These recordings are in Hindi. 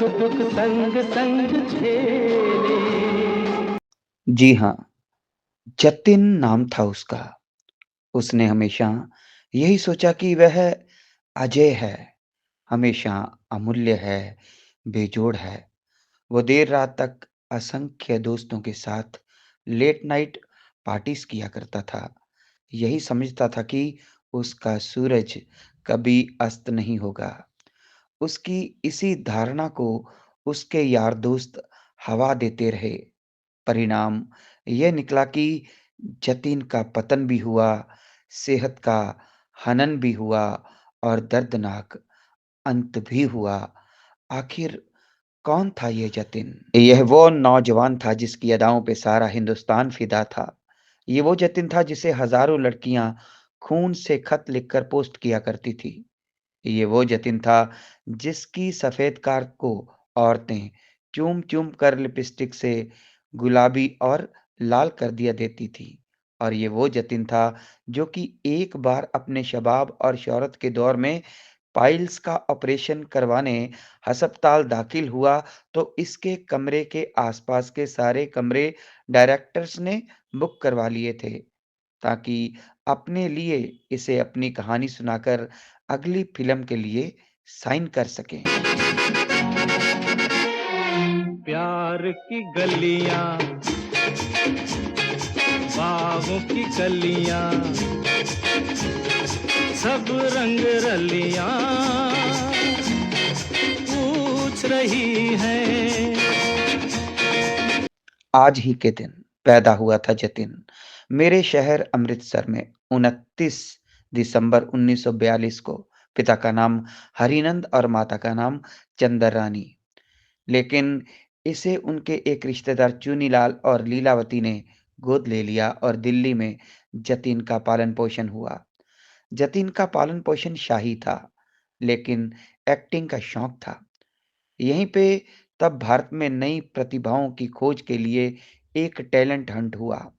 दुख संग संग झेले। जी हाँ, जतिन नाम था उसका। उसने हमेशा यही सोचा कि वह अजय है, हमेशा अमूल्य है, बेजोड़ है। वो देर रात तक असंख्य दोस्तों के साथ लेट नाइट पार्टीज किया करता था। यही समझता था कि उसका सूरज कभी अस्त नहीं होगा। उसकी इसी धारणा को उसके यार दोस्त हवा देते रहे। परिणाम यह निकला कि जतीन का पतन भी हुआ, सेहत का हनन भी हुआ और दर्दनाक अंत भी हुआ। आखिर कौन था ये जतिन? यह वो नौजवान था जिसकी अदाओं पे सारा हिंदुस्तान फिदा था। ये वो जतिन था जिसे हजारों लड़कियां खून से खत लिखकर पोस्ट किया करती थी। ये वो जतिन था जिसकी सफेद कार को औरतें चूम चूम कर लिपस्टिक से गुलाबी और लाल कर दिया देती थी। और ये वो जतिन था जो कि एक बार अपने शबाब और शौहरत के दौर में पाइल्स का ऑपरेशन करवाने अस्पताल दाखिल हुआ तो इसके कमरे के आसपास के सारे कमरे डायरेक्टर्स ने बुक करवा लिए थे ताकि अपने लिए इसे अपनी कहानी सुनाकर अगली फ़िल्म के लिए साइन कर सकें। प्यार की गलियां, बागों की कलियां, सब रंग रलियां पूछ रही हैं। आज ही के दिन पैदा हुआ था जतिन, मेरे शहर अमृतसर में 29 दिसंबर 1942 को। पिता का नाम हरिनंद और माता का नाम चंदर रानी। लेकिन इसे उनके एक रिश्तेदार चूनीलाल और लीलावती ने गोद ले लिया और दिल्ली में जतिन का पालन-पोषण हुआ। जतिन का पालन-पोषण शाही था, लेकिन एक्टिंग का शौक था। यहीं पे तब भारत में नई प्रतिभाओं की खोज के लिए एक टैलेंट हंट हुआ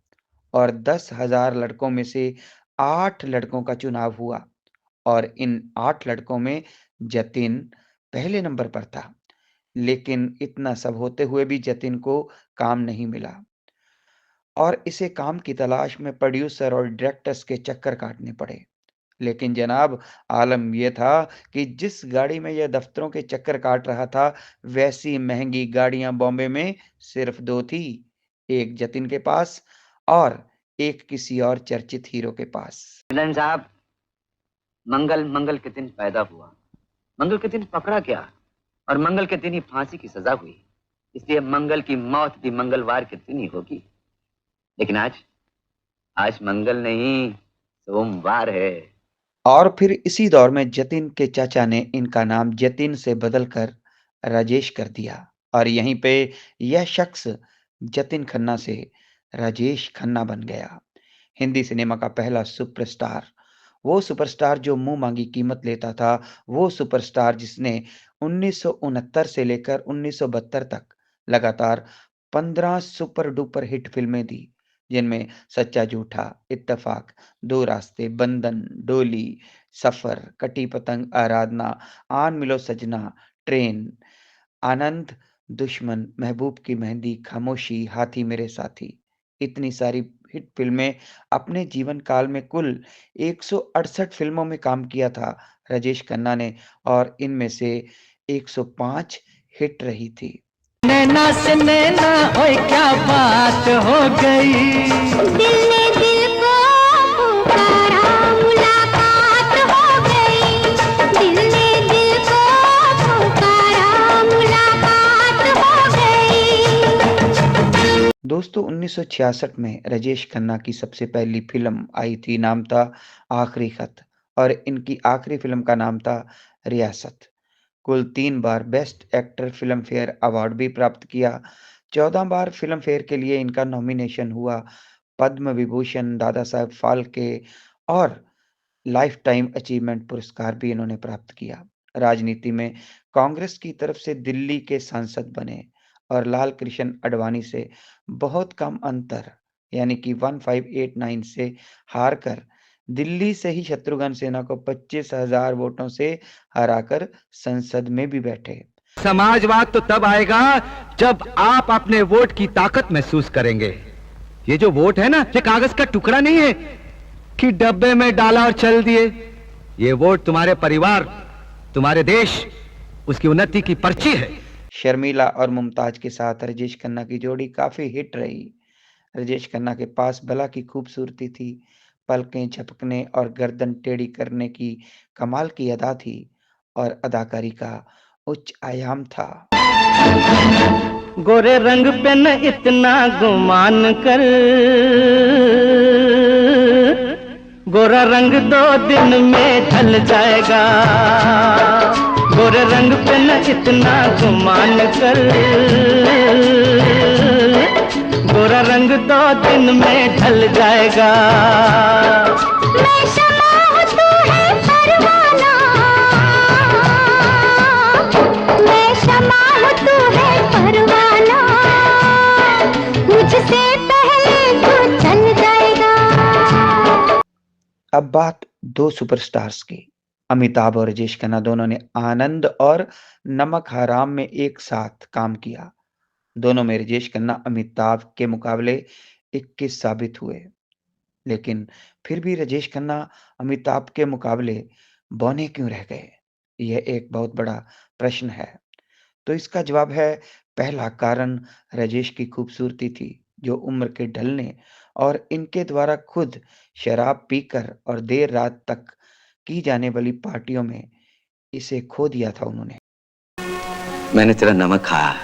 और 10,000 लड़कों में से 8 लड़कों का चुनाव हुआ और इन 8 लड़कों में जतिन पहले नंबर पर था। लेकिन इतना सब होते हुए भी जतिन को काम नहीं मिला और इसे काम की तलाश में प्रोड्यूसर और डायरेक्टर्स के चक्कर काटने पड़े। लेकिन जनाब, आलम ये था कि जिस गाड़ी में यह दफ्तरों के चक्कर काट रहा था, वैसी महंगी गाड़ियां बॉम्बे में सिर्फ 2 थी। एक जतिन के पास और एक किसी और चर्चित हीरो के पास। मिलन साहब, मंगल मंगल के दिन पैदा हुआ, मंगल के दिन पकड़ा गया और मंगल के दिन ही फांसी की सजा हुई। इसलिए मंगल की मौत भी मंगलवार के दिन ही होगी। लेकिन आज आज मंगल नहीं, सोमवार है। और फिर इसी दौर में जतिन के चाचा ने इनका नाम जतिन से बदलकर राजेश कर दिया और यहीं पे यह शख्स जतिन खन्ना से राजेश खन्ना बन गया। हिंदी सिनेमा का पहला सुपरस्टार, वो सुपरस्टार जो मुँह मांगी कीमत लेता था, वो सुपरस्टार जिसने 1969 से लेकर 1972 तक लगातार 15 सुपर डुपर हिट फ़िल्में दी, जिनमें सच्चा झूठा, इत्तेफ़ाक, दो रास्ते, बंधन, डोली, सफ़र, कटी पतंग, आराधना, आन मिलो सजना, ट्रेन, आनंद, दुश्मन, महबूब की मेहंदी, खामोशी, हाथी मेरे साथी। इतनी सारी हिट फ़िल्में अपने जीवन काल में कुल 168 फ़िल्मों में काम किया था राजेश खन्ना ने और इनमें से 105 हिट रही थी। नैना से नैना, ओए क्या बात हो गई। दिल ने दिल को पुकारा, मुलाकात हो गई। दिल ने दिल को पुकारा, मुलाकात हो गई। दोस्तों 1966 में राजेश खन्ना की सबसे पहली फ़िल्म आई थी, नाम था आखिरी खत और इनकी आखिरी फ़िल्म का नाम था रियासत। कुल 3 बार best actor Filmfare award भी प्राप्त किया। 14 बार फ़िल्म फेयर के लिए इनका नॉमिनेशन हुआ। पद्म विभूषण, दादा साहब फाल्के और लाइफ टाइम अचीवमेंट पुरस्कार भी इन्होंने प्राप्त किया। राजनीति में कांग्रेस की तरफ से दिल्ली के सांसद बने और लाल कृष्ण आडवाणी से बहुत कम अंतर यानी कि 1589 से हारकर दिल्ली से ही शत्रुघ्न सिन्हा को 25,000 वोटों से हराकर संसद में भी बैठे। समाजवाद तो तब आएगा जब आप अपने वोट की ताकत महसूस करेंगे। ये जो वोट है ना, ये कागज का टुकड़ा नहीं है कि डब्बे में डाला और चल दिए। ये वोट तुम्हारे परिवार, तुम्हारे देश, उसकी उन्नति की पर्ची है। शर्मिला और मुमताज के साथ राजेश खन्ना की जोड़ी काफी हिट रही। राजेश खन्ना के पास भला की खूबसूरती थी, पलकें झपकने और गर्दन टेढ़ी करने की कमाल की अदा थी और अदाकारी का उच्च आयाम था। गोरे रंग पे न इतना गुमान कर, गोरा रंग 2 दिन में ढल जाएगा। गोरे रंग पे न इतना गुमान कर, गोरा रंग 2 दिन में ढल जाएगा। मैं शमा हूँ तू है परवाना, मैं शमा हूँ तू है परवाना, मुझसे पहले तू चल जाएगा। अब बात 2 सुपरस्टार्स की। अमिताभ और राजेश खन्ना दोनों ने आनंद और नमक हराम में एक साथ काम किया। दोनों में राजेश खन्ना अमिताभ के मुकाबले 21 साबित हुए, लेकिन फिर भी राजेश खन्ना अमिताभ के मुकाबले बौने क्यों रह गए? यह एक बहुत बड़ा प्रश्न है। तो इसका जवाब है, पहला कारण राजेश की खूबसूरती थी, जो उम्र के ढलने और इनके द्वारा खुद शराब पीकर और देर रात तक की जाने वाली पार्टियों में इसे खो दिया था उन्होंने। मैंने तेरा नमक खाया,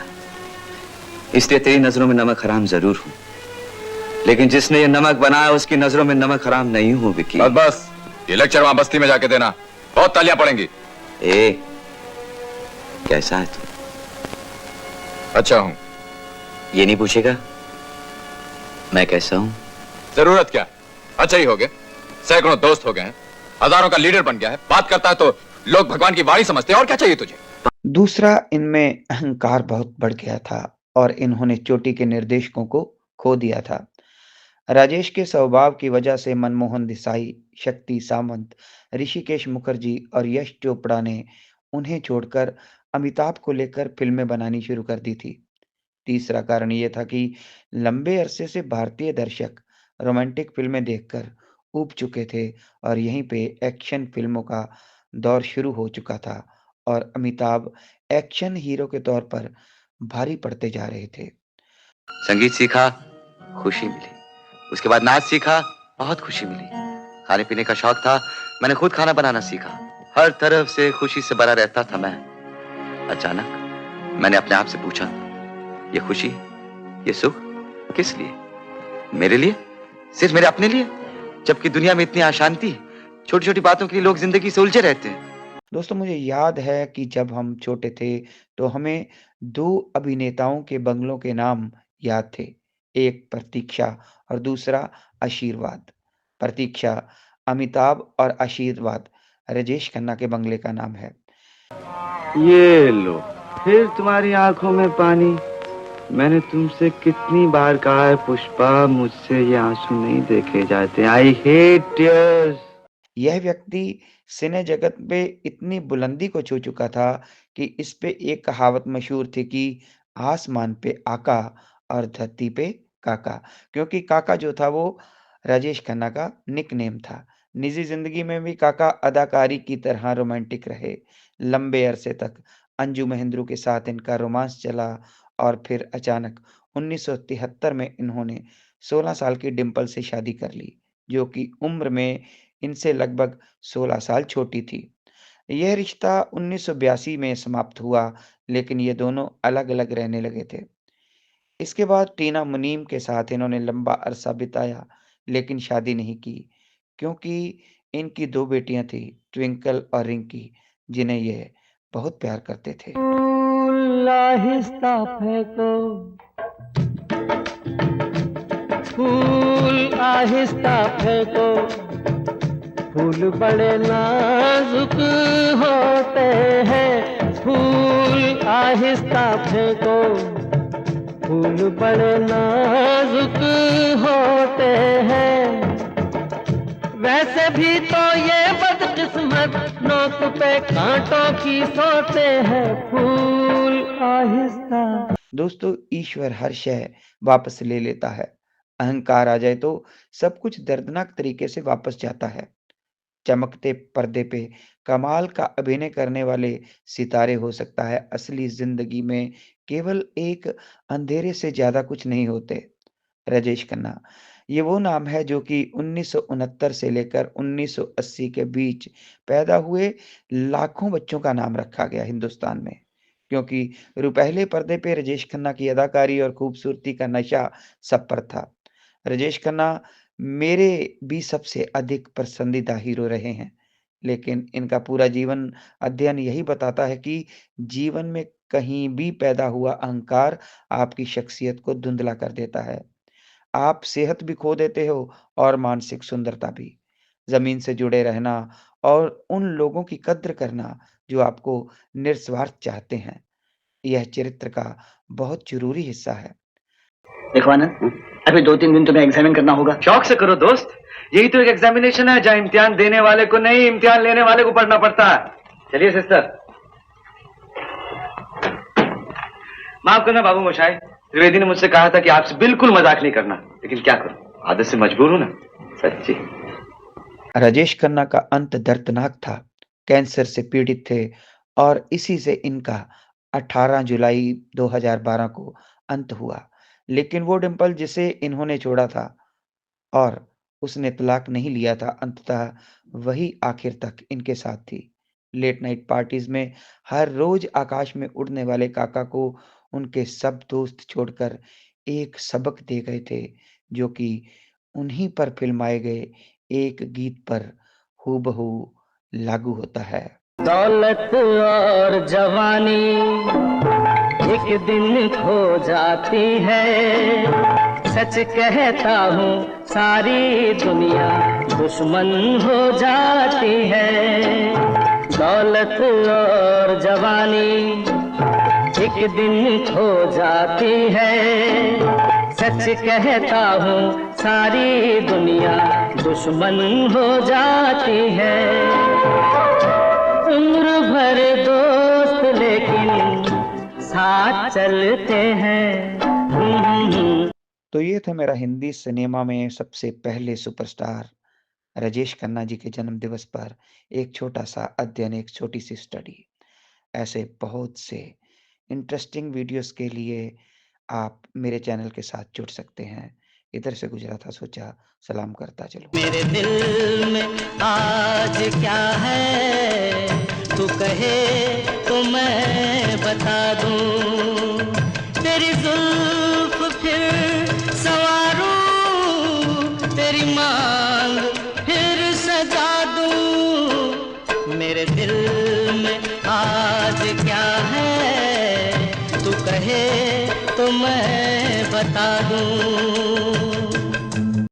इसलिए तेरी नजरों में नमक हराम जरूर हूं, लेकिन जिसने ये नमक बनाया उसकी नजरों में नमक हराम नहीं हूं विकी। बस बस, ये लेक्चर वहां बस्ती में जाके देना, बहुत तालियां पड़ेंगी। ए, कैसा है तू? अच्छा हूं। ये नहीं पूछेगा मैं कैसा हूं? जरूरत क्या, अच्छा ही हो गए। सैकड़ों दोस्त हो गए हैं, हजारों का लीडर बन गया है, बात करता है तो लोग भगवान की वाणी समझते हैं। और क्या चाहिए तुझे? दूसरा, इनमें अहंकार बहुत बढ़ गया था और इन्होंने चोटी के निर्देशकों को खो दिया था। राजेश के स्वभाव की वजह से मनमोहन देसाई, शक्ति सामंत, ऋषिकेश मुखर्जी और यश चोपड़ा ने उन्हें छोड़कर अमिताभ को लेकर फिल्में बनानी शुरू कर दी थी। तीसरा कारण ये था कि लंबे अरसे से भारतीय दर्शक रोमांटिक फिल्में देखकर ऊब चुके थे और यहीं पे एक्शन फिल्मों का दौर शुरू हो चुका था और अमिताभ एक्शन हीरो के तौर पर भारी पड़ते जा रहे थे। संगीत सीखा, खुशी मिली। उसके बाद नाच सीखा, बहुत खुशी मिली। खाने पीने का शौक था, मैंने खुद खाना बनाना सीखा। हर तरफ से खुशी से भरा रहता था मैं। अचानक मैंने अपने आप से पूछा, ये खुशी, ये सुख किस लिए? मेरे लिए? सिर्फ मेरे अपने लिए? जबकि दुनिया में इतनी अशांति, छोटी छोटी बातों के लिए लोग जिंदगी से उलझे रहते हैं। दोस्तों, मुझे याद है कि जब हम छोटे थे तो हमें 2 अभिनेताओं के बंगलों के नाम याद थे। एक प्रतीक्षा और दूसरा आशीर्वाद। प्रतीक्षा अमिताभ और आशीर्वाद राजेश खन्ना के बंगले का नाम है। ये लो, फिर तुम्हारी आंखों में पानी। मैंने तुमसे कितनी बार कहा है पुष्पा, मुझसे ये आंसू नहीं देखे जाते। I hate tears. यह व्यक्ति सिने जगत पे इतनी बुलंदी को छू चुका था कि इस पे एक कहावत मशहूर थी कि आसमान पे आका और धरती पे काका, क्योंकि काका जो था वो राजेश खन्ना का निकनेम था। निजी जिंदगी में भी काका अदाकारी की तरह रोमांटिक रहे। लंबे अरसे तक अंजू महेंद्रू के साथ इनका रोमांस चला और फिर अचानक 1973 में इन्होंने 16 साल की डिंपल से शादी कर ली, जो कि उम्र में इनसे लगभग 16 साल छोटी थी। यह रिश्ता 1982 में समाप्त हुआ, लेकिन ये दोनों अलग-अलग रहने लगे थे। इसके बाद टीना मुनीम के साथ इन्होंने लंबा अरसा बिताया, लेकिन शादी नहीं की, क्योंकि इनकी 2 बेटियां थी, ट्विंकल और रिंकी, जिन्हें ये बहुत प्यार करते थे। फूल आहिस्ता फेंको, फूल आहिस्ता फेंको, फूल बड़े नाजुक होते हैं। फूल आहिस्ता फेंको, फूल बड़े नाजुक होते हैं। वैसे भी तो ये बदकिस्मत नोक पे कांटों की सोते हैं। फूल आहिस्ता। दोस्तों, ईश्वर हर शय वापस ले लेता है। अहंकार आ जाए तो सब कुछ दर्दनाक तरीके से वापस जाता है। चमकते पर्दे पे कमाल का अभिनय करने वाले सितारे हो सकता है, असली जिंदगी में केवल एक अंधेरे से ज्यादा कुछ नहीं होते। राजेश खन्ना, ये वो नाम है जो कि 1969 से लेकर 1980 के बीच पैदा हुए लाखों बच्चों का नाम रखा गया हिंदुस्तान में, क्योंकि रुपहले पर्दे पे राजेश खन्ना की अदाकारी और खूबसूरती का नशा सब पर था। राजेश खन्ना मेरे भी सबसे अधिक पसंदीदा हीरो रहे हैं, लेकिन इनका पूरा जीवन अध्ययन यही बताता है कि जीवन में कहीं भी पैदा हुआ अहंकार आपकी शख्सियत को धुंधला कर देता है। आप सेहत भी खो देते हो और मानसिक सुंदरता भी। ज़मीन से जुड़े रहना और उन लोगों की कद्र करना जो आपको निस्वार्थ चाहते हैं, यह चरित्र का बहुत ज़रूरी हिस्सा है। देखो आनंद, अभी 2-3 दिन तुम्हें एग्जामिन करना होगा। शौक से करो दोस्त, यही तो एक एग्जामिनेशन है जहाँ इम्तिहान देने वाले को नहीं, इम्तिहान लेने वाले को पढ़ना पड़ता है। चलिए सिस्टर। माफ करना बाबू मोशाय, त्रिवेदी ने मुझसे कहा था कि आपसे बिल्कुल मजाक नहीं करना, लेकिन क्या करूं, आदत से मजबूर हूं ना, सच्ची। राजेश खन्ना का अंत दर्दनाक था। कैंसर से पीड़ित थे और इसी से इनका 18 जुलाई 2012 को अंत हुआ। लेकिन वो डिंपल जिसे इन्होंने छोड़ा था और उसने तलाक नहीं लिया था, अंततः वही आखिर तक इनके साथ थी। लेट नाइट पार्टीज में हर रोज आकाश में उड़ने वाले काका को उनके सब दोस्त छोड़कर एक सबक दे गए थे, जो कि उन्हीं पर फिल्माए गए एक गीत पर हूबहू लागू होता है। दौलत और जवानी एक दिन खो जाती है, सच कहता हूँ सारी दुनिया दुश्मन हो जाती है। दौलत और जवानी एक दिन खो जाती है, सच कहता हूँ सारी दुनिया दुश्मन हो जाती है। उम्र भर दोस्त लेकिन साथ चलते हैं। तो ये था मेरा हिंदी सिनेमा में सबसे पहले सुपरस्टार राजेश खन्ना जी के जन्म दिवस पर एक छोटा सा अध्ययन, एक छोटी सी स्टडी। ऐसे बहुत से इंटरेस्टिंग वीडियोस के लिए आप मेरे चैनल के साथ जुड़ सकते हैं। इधर से गुजरा था, सोचा सलाम करता चलो। मेरे दिल में आज क्या है, तू कहे तो मैं बता दूं। तेरी जुल्फ फिर संवारूं, तेरी मांग फिर सजा दूं। मेरे दिल में आज क्या है, तू कहे तो मैं बता दूं।